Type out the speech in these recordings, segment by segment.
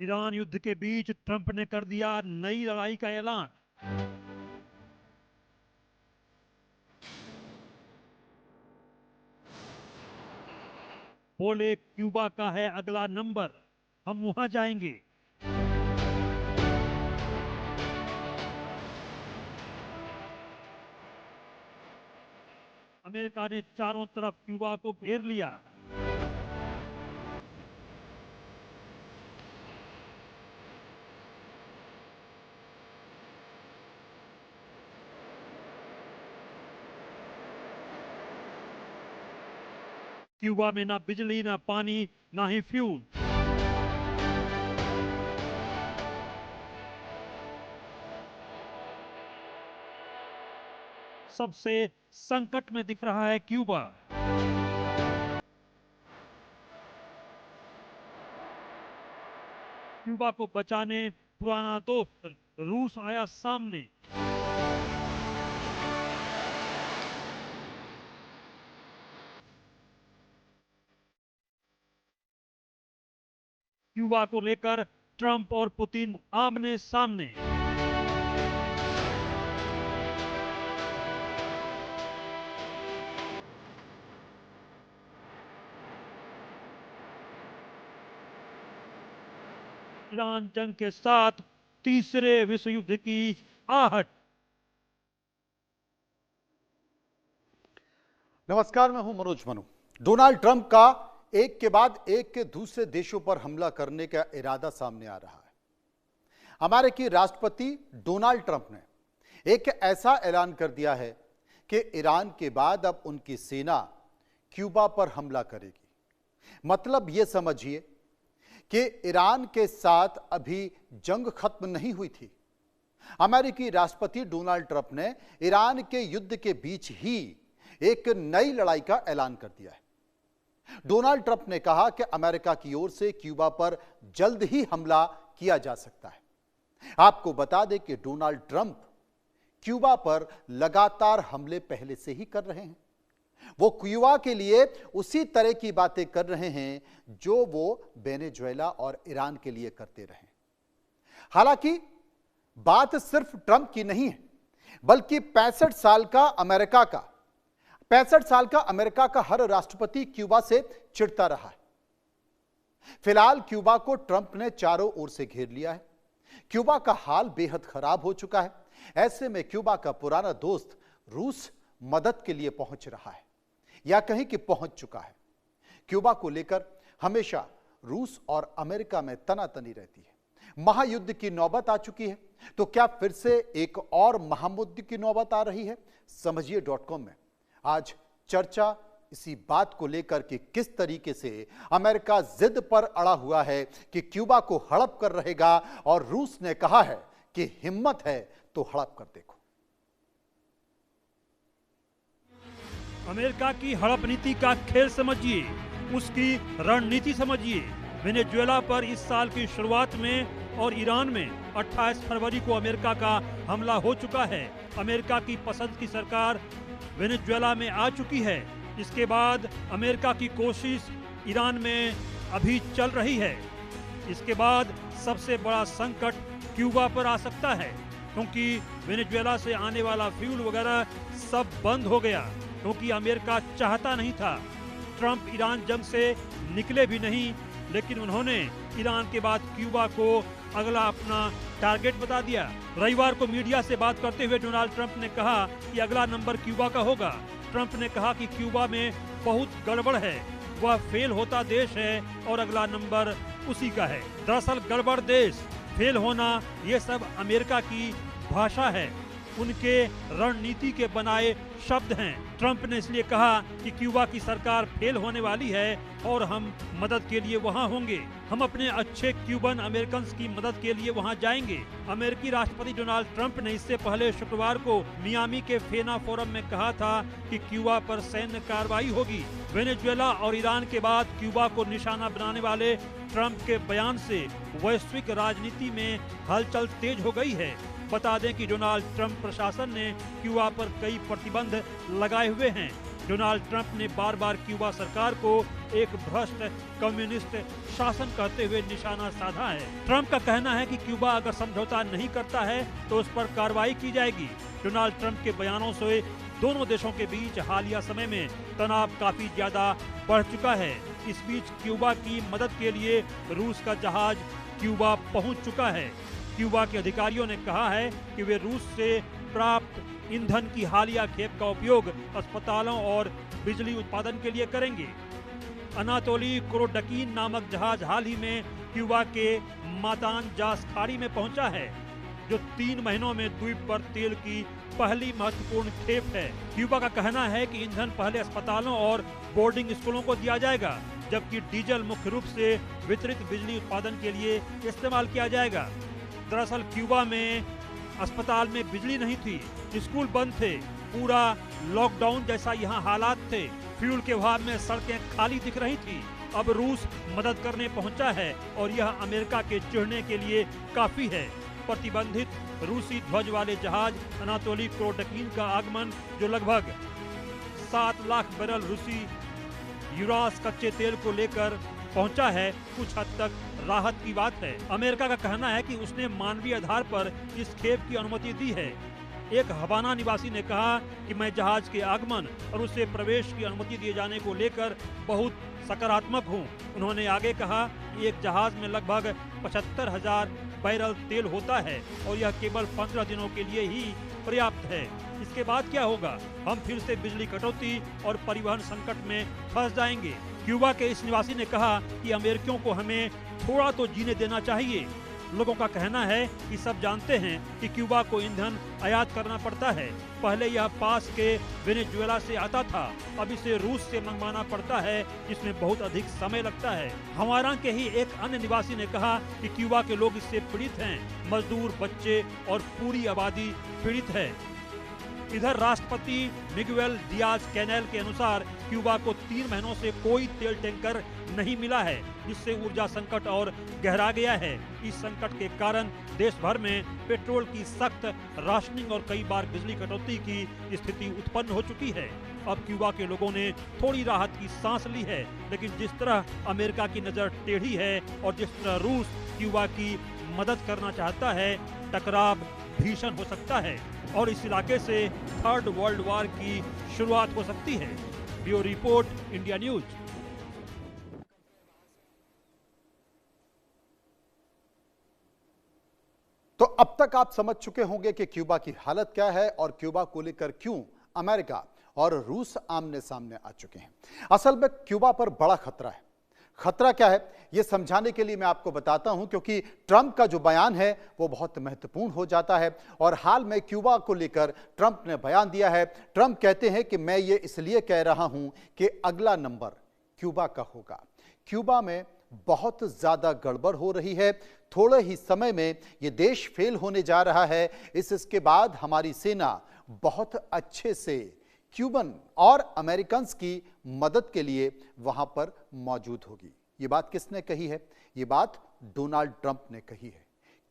Iran युद्ध के बीच Trump ने कर दिया नई लड़ाई का ऐलान। बोले क्यूबा का है अगला नंबर, हम वहां जाएंगे। अमेरिका ने चारों तरफ क्यूबा को घेर लिया। क्यूबा में ना बिजली, ना पानी, ना ही फ्यूल। सबसे संकट में दिख रहा है क्यूबा। क्यूबा को बचाने पुराना दोस्त रूस आया सामने। क्यूबा को लेकर ट्रंप और पुतिन आमने सामने। ईरान जंग के साथ तीसरे विश्व युद्ध की आहट। नमस्कार, मैं हूं मनोज मनु। डोनाल्ड ट्रंप का एक के बाद एक के दूसरे देशों पर हमला करने का इरादा सामने आ रहा है। अमेरिकी राष्ट्रपति डोनाल्ड ट्रंप ने एक ऐसा ऐलान कर दिया है कि ईरान के बाद अब उनकी सेना क्यूबा पर हमला करेगी। मतलब यह समझिए कि ईरान के साथ अभी जंग खत्म नहीं हुई थी। अमेरिकी राष्ट्रपति डोनाल्ड ट्रंप ने ईरान के युद्ध के बीच ही एक नई लड़ाई का ऐलान कर दिया है। डोनाल्ड ट्रंप ने कहा कि अमेरिका की ओर से क्यूबा पर जल्द ही हमला किया जा सकता है। आपको बता दें कि डोनाल्ड ट्रंप क्यूबा पर लगातार हमले पहले से ही कर रहे हैं। वो क्यूबा के लिए उसी तरह की बातें कर रहे हैं जो वो वेनेजुएला और ईरान के लिए करते रहे। हालांकि बात सिर्फ ट्रंप की नहीं है, बल्कि 65 साल का अमेरिका का हर राष्ट्रपति क्यूबा से चिढ़ता रहा है। फिलहाल क्यूबा को ट्रंप ने चारों ओर से घेर लिया है। क्यूबा का हाल बेहद खराब हो चुका है। ऐसे में क्यूबा का पुराना दोस्त रूस मदद के लिए पहुंच रहा है, या कहीं कि पहुंच चुका है। क्यूबा को लेकर हमेशा रूस और अमेरिका में तनातनी रहती है। महायुद्ध की नौबत आ चुकी है, तो क्या फिर से एक और महायुद्ध की नौबत आ रही है? समझिए.com में आज चर्चा इसी बात को लेकर कि किस तरीके से अमेरिका जिद पर अड़ा हुआ है कि क्यूबा को हड़प कर रहेगा, और रूस ने कहा है कि हिम्मत है तो हड़प कर देखो। अमेरिका की हड़प नीति का खेल समझिए, उसकी रणनीति समझिए। वेनेजुएला पर इस साल की शुरुआत में और ईरान में 28 फरवरी को अमेरिका का हमला हो चुका है। अमेरिका की पसंद की सरकार वेनेजुएला में आ चुकी है। इसके बाद अमेरिका की कोशिश ईरान में अभी चल रही है। इसके बाद सबसे बड़ा संकट क्यूबा पर आ सकता है, क्योंकि वेनेजुएला से आने वाला फ्यूल वगैरह सब बंद हो गया, क्योंकि अमेरिका चाहता नहीं था। ट्रंप ईरान जंग से निकले भी नहीं, लेकिन उन्होंने ईरान के बाद क्यूबा को अगला अपना टारगेट बता दिया। रविवार को मीडिया से बात करते हुए डोनाल्ड ट्रंप ने कहा कि अगला नंबर क्यूबा का होगा। ट्रंप ने कहा कि क्यूबा में बहुत गड़बड़ है, वह फेल होता देश है और अगला नंबर उसी का है। दरअसल गड़बड़ देश, फेल होना, ये सब अमेरिका की भाषा है, उनके रणनीति के बनाए शब्द हैं। ट्रंप ने इसलिए कहा कि क्यूबा की सरकार फेल होने वाली है और हम मदद के लिए वहां होंगे। हम अपने अच्छे क्यूबन अमेरिकन की मदद के लिए वहां जाएंगे। अमेरिकी राष्ट्रपति डोनाल्ड ट्रंप ने इससे पहले शुक्रवार को मियामी के फेना फोरम में कहा था कि क्यूबा पर सैन्य कार्रवाई होगी। वेनेजुएला और ईरान के बाद क्यूबा को निशाना बनाने वाले ट्रंप के बयान से वैश्विक राजनीति में हलचल तेज हो गई है। बता दें कि डोनाल्ड ट्रंप प्रशासन ने क्यूबा पर कई प्रतिबंध लगाए हुए हैं। डोनाल्ड ट्रंप ने बार बार क्यूबा सरकार को एक भ्रष्ट कम्युनिस्ट शासन कहते हुए निशाना साधा है। ट्रंप का कहना है कि क्यूबा अगर समझौता नहीं करता है तो उस पर कार्रवाई की जाएगी। डोनाल्ड ट्रंप के बयानों से दोनों देशों के बीच हालिया समय में तनाव काफी ज्यादा बढ़ चुका है। इस बीच क्यूबा की मदद के लिए रूस का जहाज क्यूबा पहुंच चुका है। क्यूबा के अधिकारियों ने कहा है कि वे रूस से प्राप्त ईंधन की हालिया खेप का उपयोग अस्पतालों और बिजली उत्पादन के लिए करेंगे। अनातोली क्रोडकीन नामक जहाज हाल ही में क्यूबा के मातानजास खाड़ी में पहुंचा है, जो 3 महीनों में द्वीप पर तेल की पहली महत्वपूर्ण खेप है। क्यूबा का कहना है कि ईंधन पहले अस्पतालों और बोर्डिंग स्कूलों को दिया जाएगा, जबकि डीजल मुख्य रूप से वितरित बिजली उत्पादन के लिए इस्तेमाल किया जाएगा। दरअसल क्यूबा में अस्पताल में बिजली नहीं थी, स्कूल बंद थे, पूरा लॉकडाउन जैसा यहाँ हालात थे। फ्यूल के अभाव में सड़कें खाली दिख रही थी। अब रूस मदद करने पहुंचा है और यह अमेरिका के चिढ़ने के लिए काफी है। प्रतिबंधित रूसी ध्वज वाले जहाज अनातोली क्रोडकीन का आगमन, जो लगभग 7 लाख बैरल रूसी यूरास कच्चे तेल को लेकर पहुंचा है, कुछ हद तक राहत की बात है। अमेरिका का कहना है कि उसने मानवीय आधार पर इस खेप की अनुमति दी है। एक हवाना निवासी ने कहा कि मैं जहाज के आगमन और उसे प्रवेश की अनुमति दिए जाने को लेकर बहुत सकारात्मक हूं। उन्होंने आगे कहा कि एक जहाज में लगभग 75,000 बैरल तेल होता है और यह केवल 15 दिनों के लिए ही पर्याप्त है। इसके बाद क्या होगा? हम फिर से बिजली कटौती और परिवहन संकट में फंस जाएंगे। क्यूबा के इस निवासी ने कहा कि अमेरिकियों को हमें थोड़ा तो जीने देना चाहिए। लोगों का कहना है कि सब जानते हैं कि क्यूबा को ईंधन आयात करना पड़ता है। पहले यह पास के वेनेजुएला से आता था, अब इसे रूस से मंगवाना पड़ता है, जिसमें बहुत अधिक समय लगता है। हवाना के ही एक अन्य निवासी ने कहा कि क्यूबा के लोग इससे पीड़ित हैं। मजदूर, बच्चे और पूरी आबादी पीड़ित है। इधर राष्ट्रपति मिगुएल डियाज कैनेल के अनुसार क्यूबा को 3 महीनों से कोई तेल टैंकर नहीं मिला है, जिससे ऊर्जा संकट और गहरा गया है। इस संकट के कारण देश भर में पेट्रोल की सख्त राशनिंग और कई बार बिजली कटौती की स्थिति उत्पन्न हो चुकी है। अब क्यूबा के लोगों ने थोड़ी राहत की सांस ली है, लेकिन जिस तरह अमेरिका की नजर टेढ़ी है और जिस तरह रूस क्यूबा की मदद करना चाहता है, टकराव भीषण हो सकता है और इस इलाके से 3rd वर्ल्ड वॉर की शुरुआत हो सकती है। Bureau report, India news. तो अब तक आप समझ चुके होंगे कि क्यूबा की हालत क्या है और क्यूबा को लेकर क्यों अमेरिका और रूस आमने सामने आ चुके हैं। असल में क्यूबा पर बड़ा खतरा है। खतरा क्या है यह समझाने के लिए मैं आपको बताता हूं, क्योंकि ट्रंप का जो बयान है वो बहुत महत्वपूर्ण हो जाता है। और हाल में क्यूबा को लेकर ट्रंप ने बयान दिया है। ट्रंप कहते हैं कि मैं ये इसलिए कह रहा हूं कि अगला नंबर क्यूबा का होगा। क्यूबा में बहुत ज्यादा गड़बड़ हो रही है। थोड़े ही समय में ये देश फेल होने जा रहा है। इसके बाद हमारी सेना बहुत अच्छे से क्यूबन और अमेरिकन की मदद के लिए वहां पर मौजूद होगी। ये बात किसने कही है? ये बात डोनाल्ड ट्रंप ने कही है।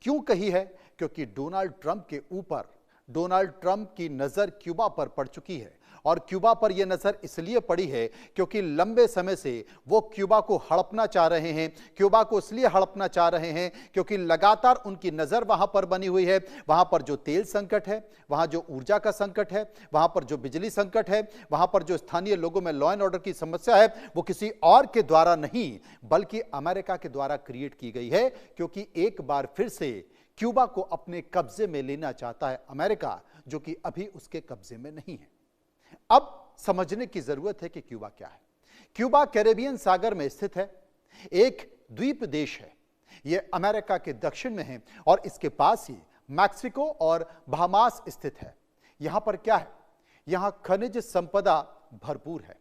क्यों कही है? क्योंकि डोनाल्ड ट्रंप के ऊपर, डोनाल्ड ट्रंप की नजर क्यूबा पर पड़ चुकी है। और क्यूबा पर यह नजर इसलिए पड़ी है क्योंकि लंबे समय से वो क्यूबा को हड़पना चाह रहे हैं। क्यूबा को इसलिए हड़पना चाह रहे हैं क्योंकि लगातार उनकी नजर वहां पर बनी हुई है। वहां पर जो तेल संकट है, वहां जो ऊर्जा का संकट है, वहां पर जो बिजली संकट है, वहां पर जो स्थानीय लोगों में लॉ एंड ऑर्डर की समस्या है, वो किसी और के द्वारा नहीं बल्कि अमेरिका के द्वारा क्रिएट की गई है। क्योंकि एक बार फिर से क्यूबा को अपने कब्जे में लेना चाहता है अमेरिका, जो कि अभी उसके कब्जे में नहीं है। अब समझने की जरूरत है कि क्यूबा क्या है। क्यूबा कैरेबियन सागर में स्थित है, एक द्वीप देश है। यह अमेरिका के दक्षिण में है और इसके पास ही मैक्सिको और बहामास स्थित है। यहां पर क्या है? यहां खनिज संपदा भरपूर है।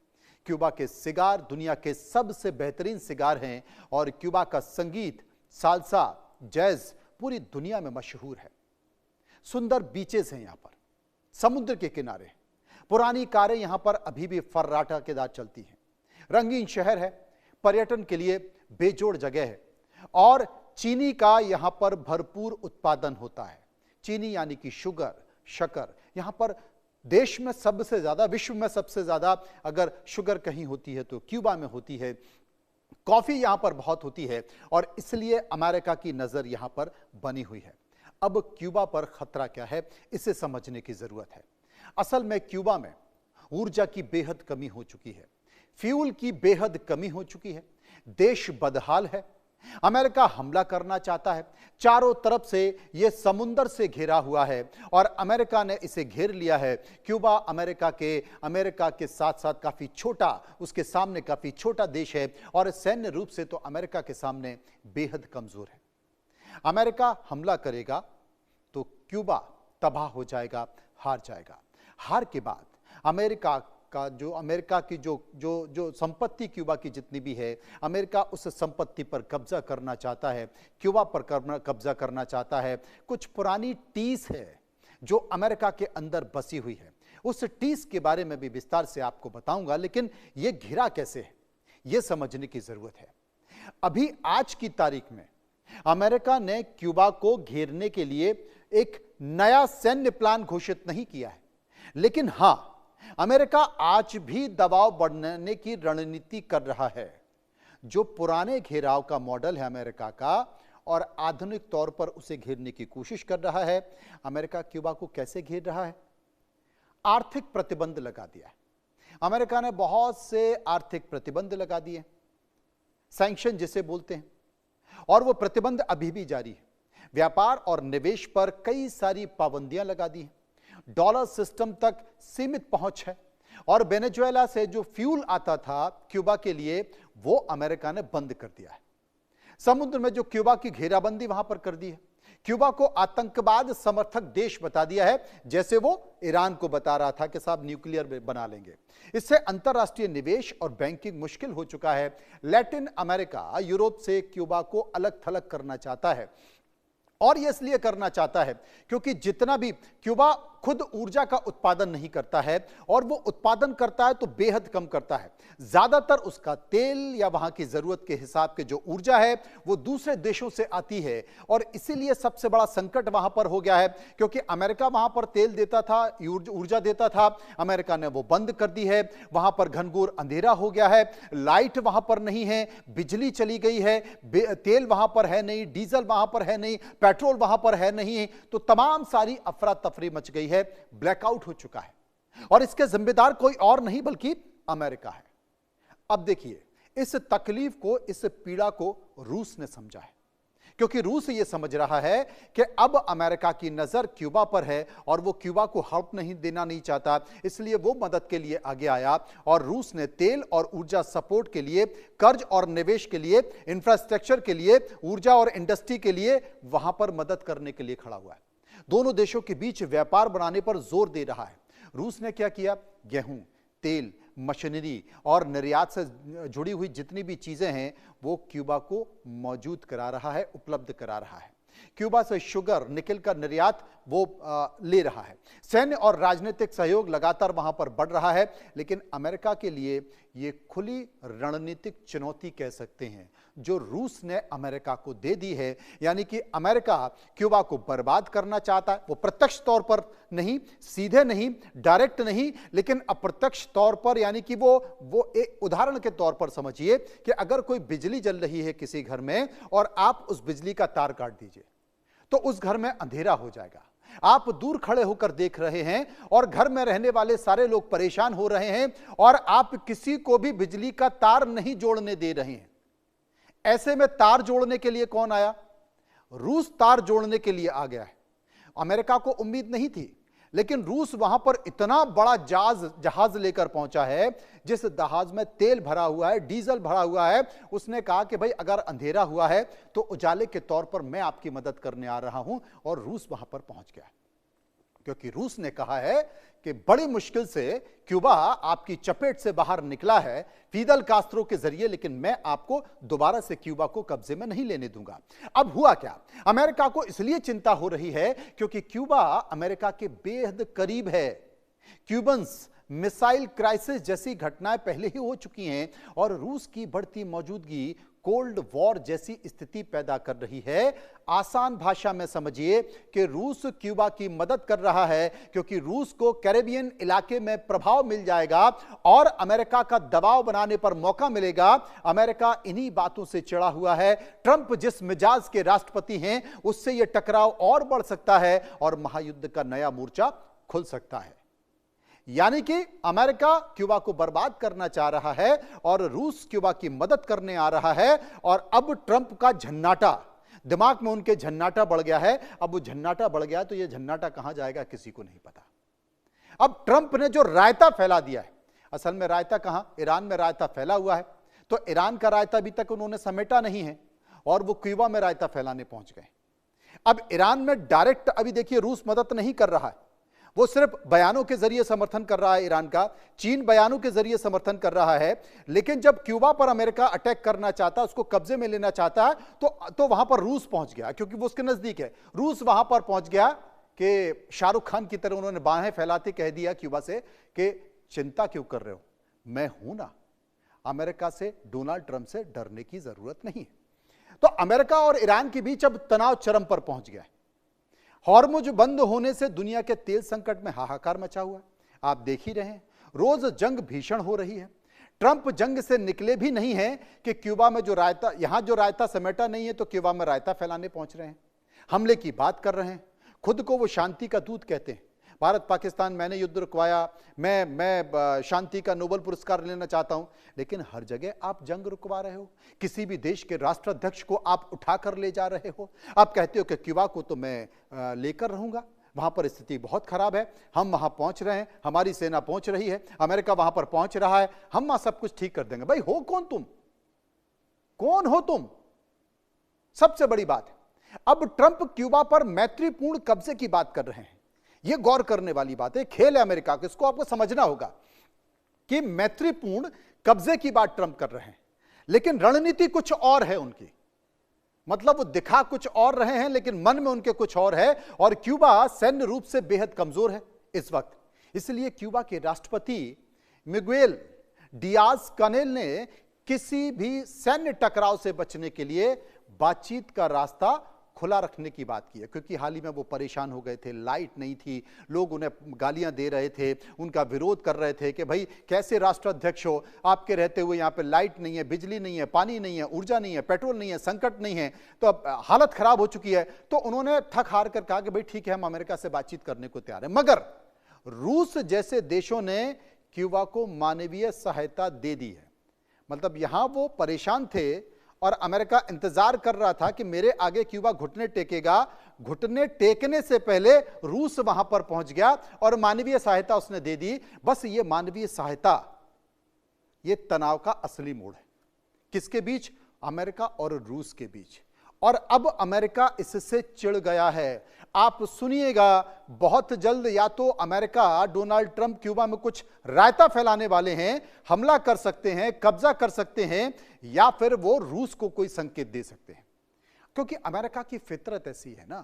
क्यूबा के सिगार दुनिया के सबसे बेहतरीन सिगार हैं और क्यूबा का संगीत, साल्सा, जैज पूरी दुनिया में मशहूर है। सुंदर बीचेस हैं यहां पर, समुद्र के किनारे। पुरानी कारें यहां पर अभी भी फर्राटा के दांत चलती हैं। रंगीन शहर है, पर्यटन के लिए बेजोड़ जगह है और चीनी का यहां पर भरपूर उत्पादन होता है। चीनी यानी कि शुगर, शक्कर। यहां पर देश में सबसे ज्यादा, विश्व में सबसे ज्यादा अगर शुगर कहीं होती है तो क्यूबा में होती है। कॉफी यहां पर बहुत होती है और इसलिए अमेरिका की नजर यहां पर बनी हुई है। अब क्यूबा पर खतरा क्या है, इसे समझने की जरूरत है। असल में क्यूबा में ऊर्जा की बेहद कमी हो चुकी है, फ्यूल की बेहद कमी हो चुकी है, देश बदहाल है। अमेरिका हमला करना चाहता है, चारों तरफ से यह समुंदर से घिरा हुआ है और अमेरिका ने इसे घेर लिया है। क्यूबा अमेरिका के साथ साथ काफी छोटा, उसके सामने काफी छोटा देश है और सैन्य रूप से तो अमेरिका के सामने बेहद कमजोर है। अमेरिका हमला करेगा तो क्यूबा तबाह हो जाएगा, हार जाएगा। हार के बाद अमेरिका की जो संपत्ति क्यूबा की जितनी भी है, अमेरिका उस संपत्ति पर कब्जा करना चाहता है, क्यूबा पर कब्जा करना चाहता है। कुछ पुरानी टीस है जो अमेरिका के अंदर बसी हुई है, उस टीस के बारे में भी विस्तार से आपको बताऊंगा, लेकिन यह घिरा कैसे है यह समझने की जरूरत है। अभी आज की तारीख में अमेरिका ने क्यूबा को घेरने के लिए एक नया सैन्य प्लान घोषित नहीं किया है, लेकिन हां, अमेरिका आज भी दबाव बढ़ाने की रणनीति कर रहा है। जो पुराने घेराव का मॉडल है अमेरिका का, और आधुनिक तौर पर उसे घेरने की कोशिश कर रहा है। अमेरिका क्यूबा को कैसे घेर रहा है? आर्थिक प्रतिबंध लगा दिया है। अमेरिका ने बहुत से आर्थिक प्रतिबंध लगा दिए, सैंक्शन जिसे बोलते हैं, और वो प्रतिबंध अभी भी जारी है। व्यापार और निवेश पर कई सारी पाबंदियां लगा दी हैं। डॉलर सिस्टम तक सीमित पहुंच है और वेनेजुएला से जो फ्यूल आता था क्यूबा के लिए, वो अमेरिका ने बंद कर दिया है। समुद्र में जो क्यूबा की घेराबंदी वहां पर कर दी है, क्यूबा को आतंकवाद समर्थक देश बता दिया है, जैसे वो ईरान को बता रहा था कि साहब न्यूक्लियर बना लेंगे। इससे अंतरराष्ट्रीय निवेश और बैंकिंग मुश्किल हो चुका है। लैटिन अमेरिका यूरोप से क्यूबा को अलग थलग करना चाहता है, और यह इसलिए करना चाहता है क्योंकि जितना भी क्यूबा खुद ऊर्जा का उत्पादन नहीं करता है, और वो उत्पादन करता है तो बेहद कम करता है। ज्यादातर उसका तेल या वहां की जरूरत के हिसाब के जो ऊर्जा है वो दूसरे देशों से आती है, और इसीलिए सबसे बड़ा संकट वहां पर हो गया है। क्योंकि अमेरिका वहां पर तेल देता था, ऊर्जा देता था, अमेरिका ने वो बंद कर दी है। वहां पर घनघोर अंधेरा हो गया है, लाइट वहां पर नहीं है, बिजली चली गई है, तेल वहां पर है नहीं, डीजल वहां पर है नहीं, पेट्रोल वहां पर है नहीं, तो तमाम सारी अफरा तफरी मच गई है, ब्लैकआउट हो चुका है, और इसके जिम्मेदार कोई और नहीं बल्कि अमेरिका है। अब देखिए, इस तकलीफ को, इस पीड़ा को रूस ने समझा है, क्योंकि रूस ये समझ रहा है कि अब अमेरिका की नजर क्यूबा पर है और वो क्यूबा को हेल्प नहीं चाहता, इसलिए वो मदद के लिए आगे आया। और रूस ने तेल और ऊर्जा सपोर्ट के लिए, कर्ज और निवेश के लिए, इंफ्रास्ट्रक्चर के लिए, ऊर्जा और इंडस्ट्री के लिए वहां पर मदद करने के लिए खड़ा हुआ है। दोनों देशों के बीच व्यापार बढ़ाने पर जोर दे रहा है। रूस ने क्या किया? गेहूं, तेल, मशीनरी और निर्यात से जुड़ी हुई जितनी भी चीजें हैं वो क्यूबा को मौजूद करा रहा है, उपलब्ध करा रहा है। क्यूबा से शुगर, निकल का निर्यात वो ले रहा है। सैन्य और राजनीतिक सहयोग लगातार वहां पर बढ़ रहा है, लेकिन अमेरिका के लिए ये खुली रणनीतिक चुनौती कह सकते हैं जो रूस ने अमेरिका को दे दी है। यानी कि अमेरिका क्यूबा को बर्बाद करना चाहता है, वो प्रत्यक्ष तौर पर नहीं, सीधे नहीं, डायरेक्ट नहीं, लेकिन अप्रत्यक्ष तौर पर। यानी कि वो एक उदाहरण के तौर पर समझिए कि अगर कोई बिजली जल रही है किसी घर में और आप उस बिजली का तार काट दीजिए तो उस घर में अंधेरा हो जाएगा। आप दूर खड़े होकर देख रहे हैं और घर में रहने वाले सारे लोग परेशान हो रहे हैं, और आप किसी को भी बिजली का तार नहीं जोड़ने दे रहे हैं। ऐसे में तार जोड़ने के लिए कौन आया? रूस तार जोड़ने के लिए आ गया है। अमेरिका को उम्मीद नहीं थी, लेकिन रूस वहां पर इतना बड़ा जहाज लेकर पहुंचा है, जिस जहाज में तेल भरा हुआ है, डीजल भरा हुआ है। उसने कहा कि भाई अगर अंधेरा हुआ है तो उजाले के तौर पर मैं आपकी मदद करने आ रहा हूं, और रूस वहां पर पहुंच गया, क्योंकि रूस ने कहा है कि बड़ी मुश्किल से क्यूबा आपकी चपेट से बाहर निकला है फिदल कास्त्रो के जरिए, लेकिन मैं आपको दोबारा से क्यूबा को कब्जे में नहीं लेने दूंगा। अब हुआ क्या? अमेरिका को इसलिए चिंता हो रही है क्योंकि क्यूबा अमेरिका के बेहद करीब है। क्यूबन्स मिसाइल क्राइसिस जैसी घटनाएं पहले ही हो चुकी हैं, और रूस की बढ़ती मौजूदगी कोल्ड वॉर जैसी स्थिति पैदा कर रही है। आसान भाषा में समझिए कि रूस क्यूबा की मदद कर रहा है क्योंकि रूस को कैरेबियन इलाके में प्रभाव मिल जाएगा और अमेरिका का दबाव बनाने पर मौका मिलेगा। अमेरिका इन्हीं बातों से चिढ़ा हुआ है। ट्रंप जिस मिजाज के राष्ट्रपति हैं, उससे यह टकराव और बढ़ सकता है और महायुद्ध का नया मोर्चा खुल सकता है। यानी कि अमेरिका क्यूबा को बर्बाद करना चाह रहा है और रूस क्यूबा की मदद करने आ रहा है। और अब ट्रंप का झन्नाटा, दिमाग में उनके झन्नाटा बढ़ गया है। अब वो झन्नाटा बढ़ गया तो ये झन्नाटा कहां जाएगा किसी को नहीं पता। अब ट्रंप ने जो रायता फैला दिया है, असल में रायता कहां, ईरान में रायता फैला हुआ है, तो ईरान का रायता अभी तक उन्होंने समेटा नहीं है और वो क्यूबा में रायता फैलाने पहुंच गए। अब ईरान में डायरेक्ट अभी देखिए रूस मदद नहीं कर रहा है, वो सिर्फ बयानों के जरिए समर्थन कर रहा है ईरान का। चीन बयानों के जरिए समर्थन कर रहा है। लेकिन जब क्यूबा पर अमेरिका अटैक करना चाहता है, उसको कब्जे में लेना चाहता है, तो वहां पर रूस पहुंच गया क्योंकि वो उसके नजदीक है। रूस वहां पर पहुंच गया कि शाहरुख खान की तरह उन्होंने बाहें फैलाते कह दिया क्यूबा से कि चिंता क्यों कर रहे हो, मैं हूं ना, अमेरिका से, डोनाल्ड ट्रंप से डरने की जरूरत नहीं है। तो अमेरिका और ईरान के बीच अब तनाव चरम पर पहुंच गया है। हॉर्मुज बंद होने से दुनिया के तेल संकट में हाहाकार मचा हुआ है। आप देख ही रहे हैं, रोज जंग भीषण हो रही है। ट्रंप जंग से निकले भी नहीं है कि क्यूबा में जो रायता, यहां जो रायता समेटा नहीं है तो क्यूबा में रायता फैलाने पहुंच रहे हैं, हमले की बात कर रहे हैं। खुद को वो शांति का दूत कहते हैं। भारत पाकिस्तान, मैंने युद्ध रुकवाया, मैं शांति का नोबेल पुरस्कार लेना चाहता हूं, लेकिन हर जगह आप जंग रुकवा रहे हो। किसी भी देश के राष्ट्राध्यक्ष को आप उठाकर ले जा रहे हो। आप कहते हो कि क्यूबा को तो मैं लेकर रहूंगा, वहां पर स्थिति बहुत खराब है, हम वहां पहुंच रहे हैं, हमारी सेना पहुंच रही है, अमेरिका वहां पर पहुंच रहा है, हम वहां सब कुछ ठीक कर देंगे। भाई हो कौन तुम, कौन हो तुम? सबसे बड़ी बात है, अब ट्रंप क्यूबा पर मैत्रीपूर्ण कब्जे की बात कर रहे हैं। यह गौर करने वाली बात है, खेल है अमेरिका का, इसको आपको समझना होगा कि मैत्रीपूर्ण कब्जे की बात ट्रंप कर रहे हैं, लेकिन रणनीति कुछ और है उनकी। मतलब वो दिखा कुछ और रहे हैं लेकिन मन में उनके कुछ और है। और क्यूबा सैन्य रूप से बेहद कमजोर है इस वक्त, इसलिए क्यूबा के राष्ट्रपति मिगुएल डियाज कानेल ने किसी भी सैन्य टकराव से बचने के लिए बातचीत का रास्ता खुला रखने की बात की है। क्योंकि हाल ही में वो परेशान हो गए थे, लाइट नहीं थी, लोग उन्हें गालियां दे रहे थे, उनका विरोध कर रहे थे कि भाई कैसे राष्ट्राध्यक्ष हो, आपके रहते हुए यहाँ पे लाइट नहीं है, बिजली नहीं है, पानी नहीं है, ऊर्जा नहीं है, पेट्रोल नहीं है, संकट नहीं है, तो अब हालत खराब हो चुकी है। तो उन्होंने थक हार कर कहा कि भाई ठीक है, हम अमेरिका से बातचीत करने को तैयार है। मगर रूस जैसे देशों ने क्यूबा को मानवीय सहायता दे दी है। मतलब यहां वो परेशान थे और अमेरिका इंतजार कर रहा था कि मेरे आगे क्यूबा घुटने टेकेगा। घुटने टेकने से पहले रूस वहां पर पहुंच गया और मानवीय सहायता उसने दे दी। बस ये मानवीय सहायता, ये तनाव का असली मोड़ है। किसके बीच? अमेरिका और रूस के बीच। और अब अमेरिका इससे चिढ़ गया है। आप सुनिएगा, बहुत जल्द या तो अमेरिका, डोनाल्ड ट्रंप क्यूबा में कुछ रायता फैलाने वाले हैं, हमला कर सकते हैं, कब्जा कर सकते हैं, या फिर वो रूस को कोई संकेत दे सकते हैं। क्योंकि अमेरिका की फितरत ऐसी है ना